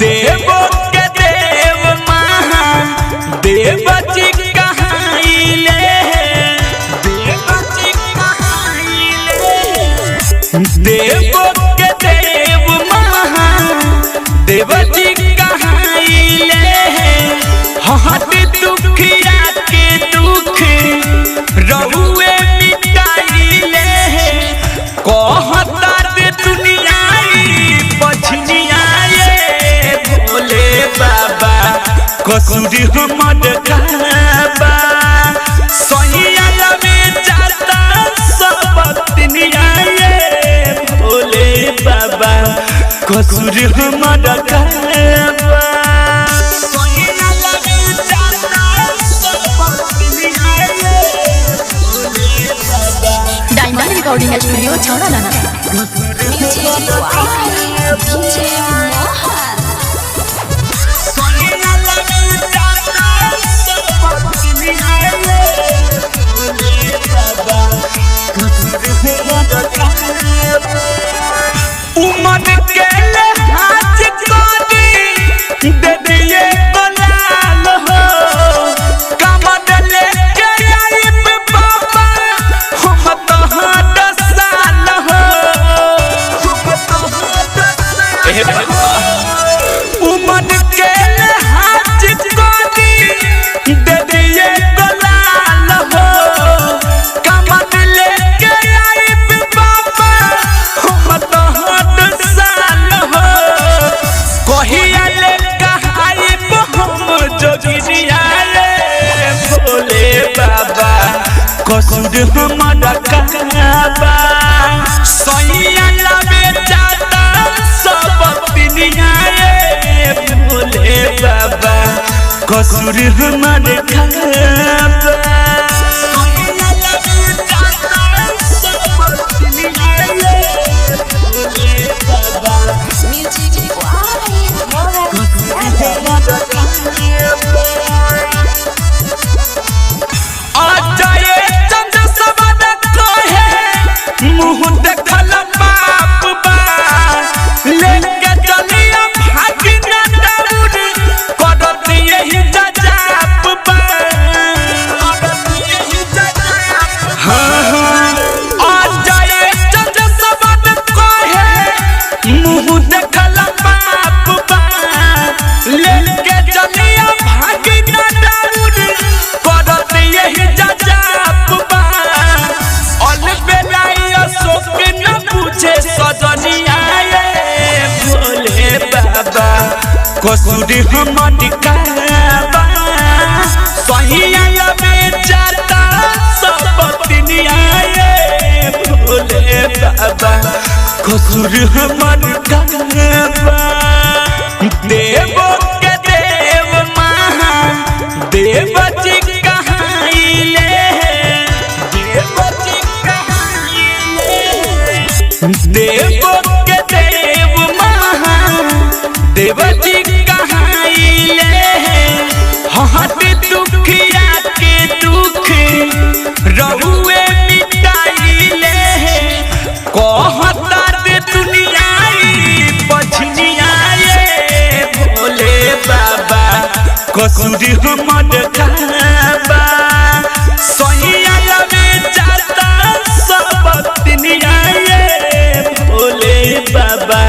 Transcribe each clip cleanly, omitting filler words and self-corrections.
देवो के देव महादेव जी कहाइले, देवो के देव महादेव जी कहाइले। हट दुखिया के दुख रहुए मिटाइले, कहता दे दुनियाई बछनिया भोले बाबा कसूर हमर काबा। सैया में जाता सब दुनिया भोले बाबा कसूर हमर काबा। डायमंड रिकॉर्डिंग स्टूडियो छौड़ा लाना। उमर के हाथ कोडी दे दिए गुलाल हो, कमर लेके आई बाबा हम तो 10 साल हो। उमर के हाथ कोडी दे दिए गुलाल हो, कमर लेके आई बाबा हम तो 10 साल हो। कहिया ले कहाई हम जोगिनिया भोले बाबा कसूर हमर काबा। सैया लावे जाता सब दुनिया भोले बाबा कसूर हमर काबा। मुँह देखल बाप बा लेके चलिया भागना दौड़ करत यही जजाप बा। हाँ आ जाए जज सबन कहे मुँह देखल बाप बा लेके चलिया भागना दौड़ करत यही जजाप बा। सजनिया भोले बाबा कसूर हमर काबा। सैया में जाता सब दुनिया भोले बाबा कसूर हमर काबा। देवो के देव महादेव जी कहाइले, देवो के देव महादेव जी कहाइले। हट दुखिया के दुख रहुए मिटाइले, कहता दे दुनियाई बछनिया भोले बाबा कसूर हमर काबा। सैया में जाता सब दुनिया भोले बाबा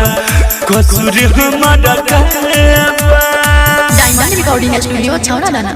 कसूर हमर काबा। डायमंड रिकॉर्डिंग स्टूडियो छौड़ा लाना।